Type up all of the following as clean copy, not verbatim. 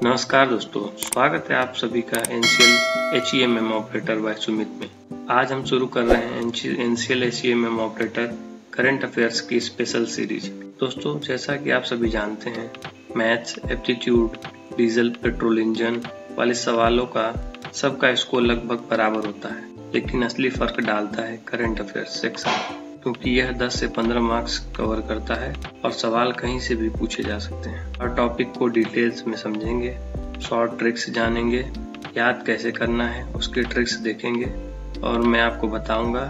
नमस्कार दोस्तों, स्वागत है आप सभी का NCL HEMM operator by Sumit में। आज हम शुरू कर रहे हैं NCL HEMM operator current affairs की स्पेशल सीरीज। दोस्तों, जैसा कि आप सभी जानते हैं, maths, aptitude, diesel petrol engine वाले सवालों का सबका स्कोर लगभग बराबर होता है, लेकिन असली फर्क डालता है करंट अफेयर्स सेक्शन, क्योंकि यह 10 से 15 मार्क्स कवर करता है और सवाल कहीं से भी पूछे जा सकते हैं। हर टॉपिक को डिटेल्स में समझेंगे, शॉर्ट ट्रिक्स जानेंगे, याद कैसे करना है उसके ट्रिक्स देखेंगे और मैं आपको बताऊंगा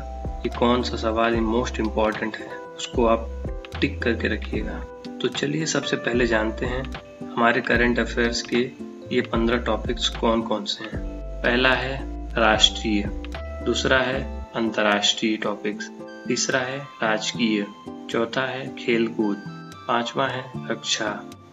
कि कौन सा सवाल मोस्ट इम्पॉर्टेंट है, उसको आप टिक करके रखिएगा। तो चलिए सबसे पहले जानते हैं हमारे करंट अफेयर्स के ये 15 टॉपिक्स कौन कौन से हैं। पहला है राष्ट्रीय, दूसरा है अंतर्राष्ट्रीय टॉपिक्स, तीसरा है राजकीय, चौथा है खेल कूद, पांचवा है रक्षा,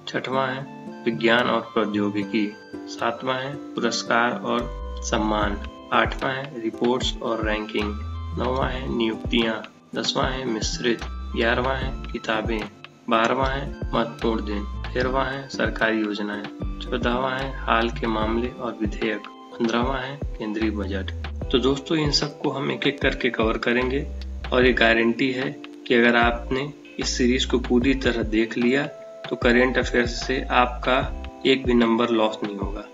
छठवां है विज्ञान और प्रौद्योगिकी, सातवां है पुरस्कार और सम्मान, आठवां है रिपोर्ट्स और रैंकिंग, नौवां है नियुक्तियां, 10वां है मिश्रित, 11वां है किताबें, 12वां है महत्वपूर्ण दिन, 13वां है सरकारी योजनाएं, 14वां है हाल के मामले और विधेयक, 15वां है केंद्रीय बजट। तो दोस्तों, इन सबको हम एक एक करके कवर करेंगे और ये गारंटी है कि अगर आपने इस सीरीज को पूरी तरह देख लिया तो करेंट अफेयर्स से आपका एक भी नंबर लॉस नहीं होगा।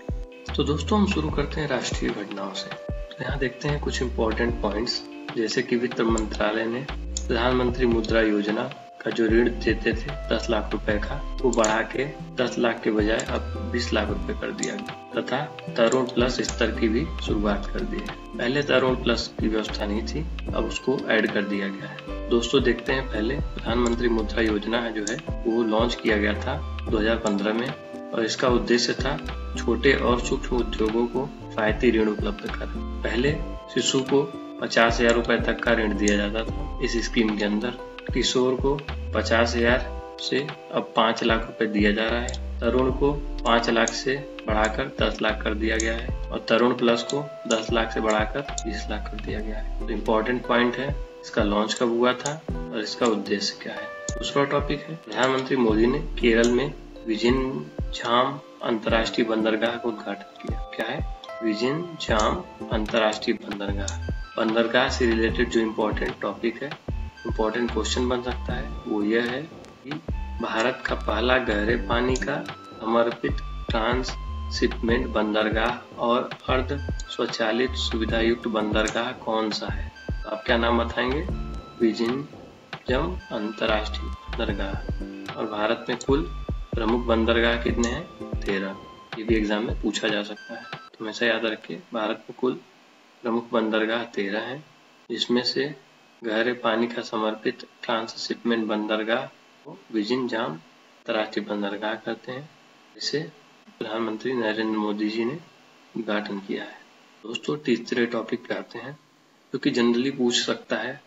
तो दोस्तों, हम शुरू करते हैं राष्ट्रीय घटनाओं से। तो यहाँ देखते हैं कुछ इम्पोर्टेंट पॉइंट्स, जैसे कि वित्त मंत्रालय ने प्रधानमंत्री मुद्रा योजना का जो ऋण देते थे 10 लाख रुपए का, वो बढ़ा के 10 लाख के बजाय अब 20 लाख रुपए कर दिया गया तथा तरुण प्लस स्तर की भी शुरुआत कर दी है। पहले तरुण प्लस की व्यवस्था नहीं थी, अब उसको ऐड कर दिया गया है। दोस्तों, देखते हैं पहले प्रधानमंत्री मुद्रा योजना जो है वो लॉन्च किया गया था 2015 में और इसका उद्देश्य था छोटे और सूक्ष्म उद्योगों को किफायती ऋण उपलब्ध कराना। पहले शिशु को 50,000 रुपए तक का ऋण दिया जाता था इस स्कीम के अंदर, किशोर को 50,000 से अब 5 लाख रुपए दिया जा रहा है, तरुण को 5 लाख से बढ़ाकर 10 लाख कर दिया गया है और तरुण प्लस को 10 लाख से बढ़ाकर 20 लाख कर दिया गया है। तो इम्पोर्टेंट पॉइंट है इसका लॉन्च कब हुआ था और इसका उद्देश्य क्या है। दूसरा टॉपिक है प्रधानमंत्री मोदी ने केरल में विजिनझाम अंतर्राष्ट्रीय बंदरगाह का उद्घाटन किया। क्या है? विजिनझाम अंतर्राष्ट्रीय बंदरगाह से रिलेटेड जो इम्पोर्टेंट टॉपिक है, इम्पोर्टेंट क्वेश्चन बन सकता है, वो यह है कि भारत का पहला गहरे पानी का समर्पित ट्रांसशिपमेंट बंदरगाह और अर्ध स्वचालित सुविधा युक्त बंदरगाह कौन सा है? तो आप क्या नाम बताएंगे? विजिनझाम अंतर्राष्ट्रीय बंदरगाह। और भारत में कुल प्रमुख बंदरगाह कितने हैं? 13। ये भी एग्जाम में पूछा जा सकता है, तो हमेशा याद रखिए भारत में कुल प्रमुख बंदरगाह 13 हैं, जिसमें से गहरे पानी का समर्पित ट्रांसशिपमेंट बंदरगाह को विजिनझाम अंतर्राष्ट्रीय बंदरगाह कहते हैं, जिसे प्रधानमंत्री नरेंद्र मोदी जी ने उद्घाटन किया है। दोस्तों, तीसरे टॉपिक पे आते हैं, जो कि जनरली पूछ सकता है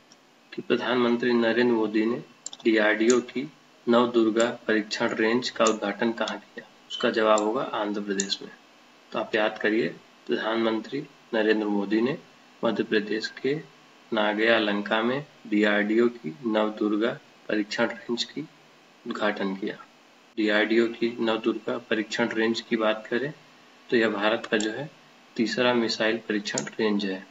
कि प्रधानमंत्री नरेंद्र मोदी ने DRDO की नवदुर्गा परीक्षण रेंज का उद्घाटन कहाँ किया? उसका जवाब होगा आंध्र प्रदेश में। तो आप याद करिए, प्रधानमंत्री नरेंद्र मोदी ने मध्य प्रदेश के नागया लंका में DRDO की नवदुर्गा परीक्षण रेंज की उद्घाटन किया। DRDO की नवदुर्गा परीक्षण रेंज की बात करें तो यह भारत का जो है तीसरा मिसाइल परीक्षण रेंज है।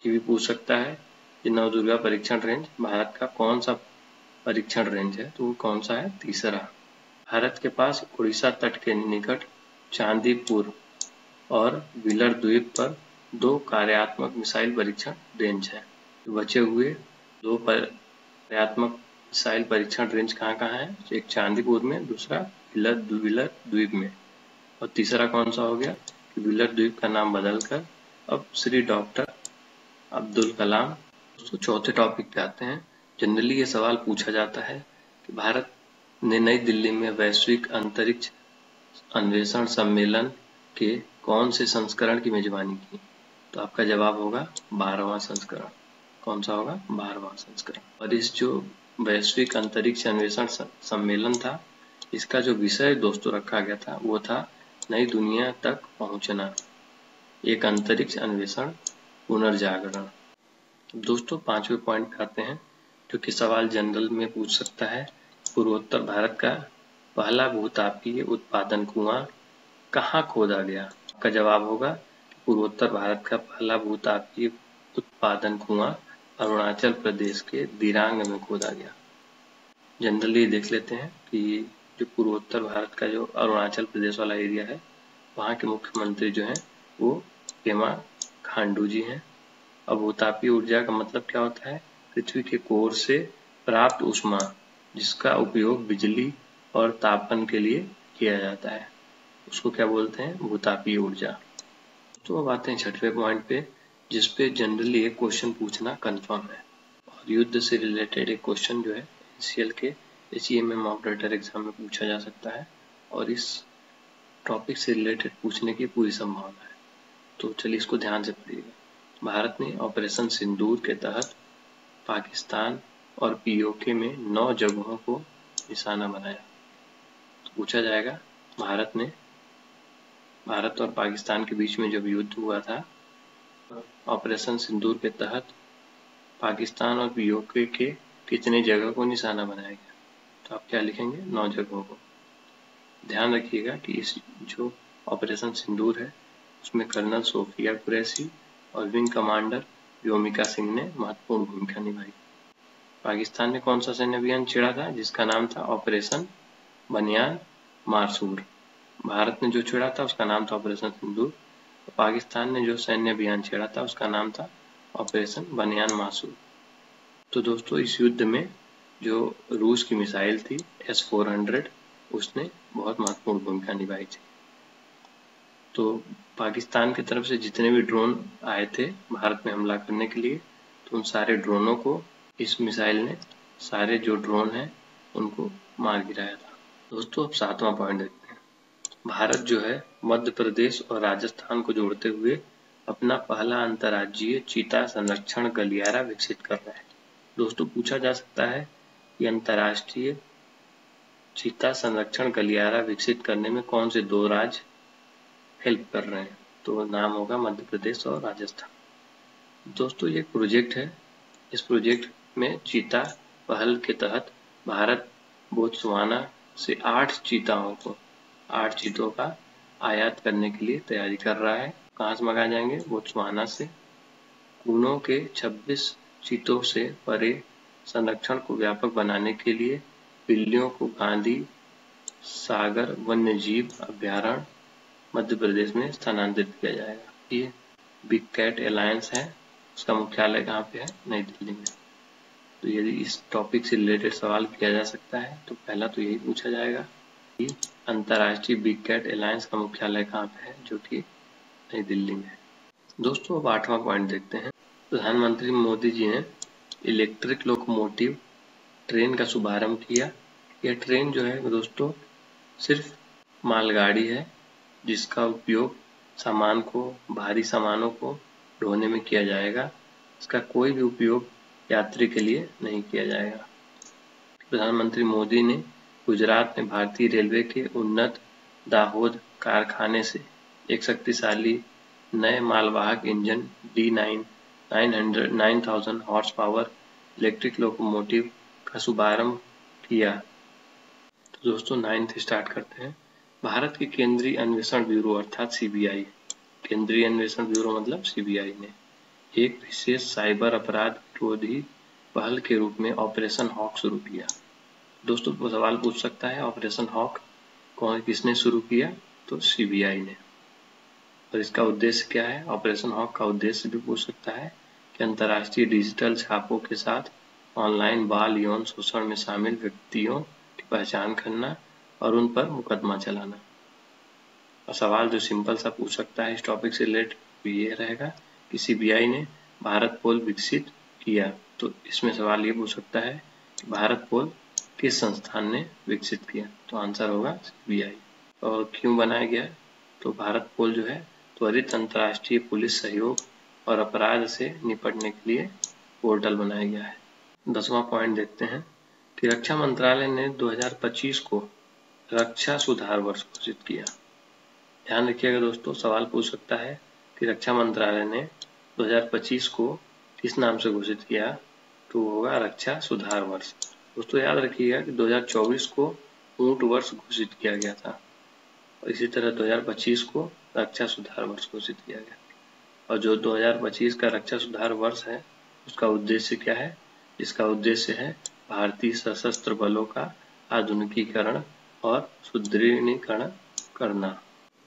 ये भी पूछ सकता है कि नवदुर्गा परीक्षण रेंज भारत का कौन सा परीक्षण रेंज है, तो वो कौन सा है? तीसरा। भारत के पास उड़ीसा तट के निकट चांदीपुर और व्हीलर द्वीप पर 2 कार्यात्मक मिसाइल परीक्षण रेंज है। बचे हुए 2 कार्यात्मक मिसाइल परीक्षण रेंज कहाँ है? एक चांदीपुर में, दूसरा व्हीलर द्वीप में। और तीसरा कौन सा हो गया? व्हीलर द्वीप का नाम बदलकर अब श्री डॉक्टर अब्दुल कलाम। तो चौथे टॉपिक पे आते हैं। जनरली ये सवाल पूछा जाता है कि भारत ने नई दिल्ली में वैश्विक अंतरिक्ष अन्वेषण सम्मेलन के कौन से संस्करण की मेजबानी की? तो आपका जवाब होगा 12वां संस्करण। कौन सा होगा? 12वां संस्करण। और इस जो वैश्विक अंतरिक्ष अन्वेषण सम्मेलन था, इसका जो विषय दोस्तों रखा गया था वो था नई दुनिया तक पहुंचना, एक अंतरिक्ष अन्वेषण पुनर्जागरण। दोस्तों, 5वें पॉइंट पे आते हैं, जो कि सवाल जनरल में पूछ सकता है। पूर्वोत्तर भारत का पहला भूतापीय उत्पादन कुआं कहाँ खोदा गया? का जवाब होगा पूर्वोत्तर भारत का पहला भूतापीय उत्पादन कुआं अरुणाचल प्रदेश के दिरांग में खोदा गया। जनरली देख लेते हैं कि जो पूर्वोत्तर भारत का जो अरुणाचल प्रदेश वाला एरिया है, वहाँ के मुख्यमंत्री जो हैं वो पेमा खांडू जी हैं। अब भूतापीय ऊर्जा का मतलब क्या होता है? पृथ्वी के कोर से प्राप्त ऊष्मा जिसका उपयोग बिजली और तापन के लिए किया जाता है, उसको क्या बोलते हैं? भूतापीय ऊर्जा। तो अब आते हैं छठवें पॉइंट पे, जिसपे जनरली एक क्वेश्चन पूछना कंफर्म है और युद्ध से रिलेटेड एक क्वेश्चन जो है एनसीएल के एचईएमएम ऑपरेटर एग्जाम में पूछा जा सकता है और इस टॉपिक से रिलेटेड पूछने की पूरी संभावना है। तो चलिए इसको ध्यान से पढ़िएगा। भारत ने ऑपरेशन सिंदूर के तहत पाकिस्तान और पीओके में 9 जगहों को निशाना बनाया। तो पूछा जाएगा भारत और पाकिस्तान के बीच में जब युद्ध हुआ था, ऑपरेशन सिंदूर के तहत पाकिस्तान और पीओके के कितने जगह को निशाना बनाया गया? तो आप क्या लिखेंगे? 9 जगहों को। ध्यान रखिएगा कि इस जो ऑपरेशन सिंदूर है उसमें कर्नल सोफिया कुरैशी और विंग कमांडर व्योमिका सिंह ने महत्वपूर्ण भूमिका निभाई। पाकिस्तान ने कौन सा सैन्य अभियान छेड़ा था जिसका नाम था ऑपरेशन बनियान मारसूर? भारत ने जो छेड़ा था उसका नाम था ऑपरेशन सिंदूर। पाकिस्तान ने जो सैन्य अभियान छेड़ा था उसका नाम था ऑपरेशन बनियान मारसूर। तो दोस्तों इस युद्ध में जो रूस की मिसाइल थी S-400 उसने बहुत महत्वपूर्ण भूमिका निभाई थी। तो पाकिस्तान की तरफ से जितने भी ड्रोन आए थे भारत में हमला करने के लिए, तो उन सारे ड्रोनों को इस मिसाइल ने, सारे जो ड्रोन हैं उनको मार गिराया था। दोस्तों अब 7वां पॉइंट देखते हैं। भारत जो है मध्य प्रदेश और राजस्थान को जोड़ते हुए अपना पहला अंतर्राज्यीय चीता संरक्षण गलियारा विकसित कर रहा है। दोस्तों पूछा जा सकता है कि अंतर्राष्ट्रीय चीता संरक्षण गलियारा विकसित करने में कौन से 2 राज्य हेल्प कर रहे हैं? तो नाम होगा मध्य प्रदेश और राजस्थान। दोस्तों ये प्रोजेक्ट है, इस प्रोजेक्ट में चीता पहल के तहत भारत बोत्सवाना से 8 चीतों का आयात करने के लिए तैयारी कर रहा है। कहाँ से मंगाए जाएंगे? बोत्सवाना से। कुनो के 26 चीतों से परे संरक्षण को व्यापक बनाने के लिए बिल्लियों को गांधी सागर वन्यजीव अभ्यारण्य मध्य प्रदेश में स्थानांतरित किया जाएगा। ये बिग कैट अलायंस है, उसका मुख्यालय कहाँ पे है? नई दिल्ली में। तो यदि इस टॉपिक से रिलेटेड सवाल किया जा सकता है तो पहला तो यही पूछा जाएगा कि अंतर्राष्ट्रीय बिग कैट अलायंस का मुख्यालय कहाँ पे है, जो कि नई दिल्ली में है। दोस्तों अब 8वां पॉइंट देखते हैं। प्रधानमंत्री मोदी जी ने इलेक्ट्रिक लोकोमोटिव ट्रेन का शुभारंभ किया। यह ट्रेन जो है दोस्तों सिर्फ मालगाड़ी है जिसका उपयोग भारी सामानों को ढोने में किया जाएगा। इसका कोई भी उपयोग यात्री के लिए नहीं किया जाएगा। प्रधानमंत्री मोदी ने गुजरात में भारतीय रेलवे के उन्नत दाहोद कारखाने से एक शक्तिशाली नए मालवाहक engine D9 9000 horse power electric locomotive का शुभारंभ किया। तो दोस्तों 9 से स्टार्ट करते हैं। भारत के केंद्रीय अन्वेषण ब्यूरो अर्थात CBI, केंद्रीय अन्वेषण ब्यूरो मतलब CBI ने एक विशेष साइबर अपराध विरोधी पहल के रूप में ऑपरेशन हॉक शुरू किया। दोस्तों वो सवाल पूछ सकता है ऑपरेशन हॉक किसने शुरू किया? तो CBI ने। और इसका उद्देश्य क्या है? ऑपरेशन हॉक का उद्देश्य भी पूछ सकता है कि अंतर्राष्ट्रीय डिजिटल छापों के साथ ऑनलाइन बाल यौन शोषण में शामिल व्यक्तियों की पहचान करना और उन पर मुकदमा चलाना। और सवाल जो सिंपल सा पूछ सकता है इस टॉपिक से रिलेटेड ये रहेगा कि CBI ने भारत पोल विकसित किया। तो इसमें सवाल ये पूछ सकता है कि भारत पोल किस संस्थान ने विकसित किया? तो आंसर होगा CBI। और क्यों बनाया गया? तो भारत पोल जो है त्वरित अंतर्राष्ट्रीय पुलिस सहयोग और अपराध से निपटने के लिए पोर्टल बनाया गया है। 10वां पॉइंट देखते हैं कि रक्षा मंत्रालय ने 2025 को रक्षा सुधार वर्ष घोषित किया। ध्यान रखिएगा दोस्तों, सवाल पूछ सकता है कि रक्षा मंत्रालय ने 2025 को किस नाम से घोषित किया? तो होगा रक्षा सुधार वर्ष। दोस्तों याद रखिएगा कि 2024 को ऊंट वर्ष घोषित किया गया था। और इसी तरह 2025 को रक्षा सुधार वर्ष घोषित किया गया। और जो 2025 का रक्षा सुधार वर्ष है उसका उद्देश्य क्या है? इसका उद्देश्य है भारतीय सशस्त्र बलों का आधुनिकीकरण और सुदृढ़ीकरण करना।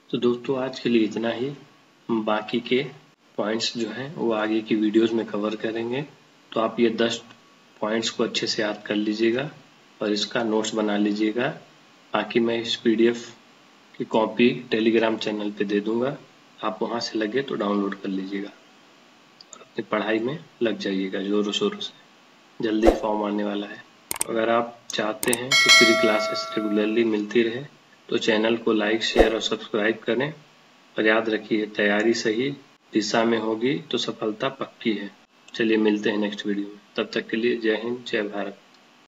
तो दोस्तों आज के लिए इतना ही। बाकी के पॉइंट्स जो हैं वो आगे की वीडियोस में कवर करेंगे। तो आप ये 10 पॉइंट्स को अच्छे से याद कर लीजिएगा और इसका नोट्स बना लीजिएगा। बाकी मैं इस PDF की कॉपी टेलीग्राम चैनल पे दे दूंगा, आप वहां से लगे तो डाउनलोड कर लीजिएगा और अपनी पढ़ाई में लग जाइएगा जोरों शोरों से। जल्दी फॉर्म आने वाला है। अगर आप चाहते हैं कि फ्री क्लासेस रेगुलरली मिलती रहे तो चैनल को लाइक, शेयर और सब्सक्राइब करें। और याद रखिए, तैयारी सही दिशा में होगी तो सफलता पक्की है। चलिए मिलते हैं नेक्स्ट वीडियो में। तब तक के लिए जय हिंद, जय भारत।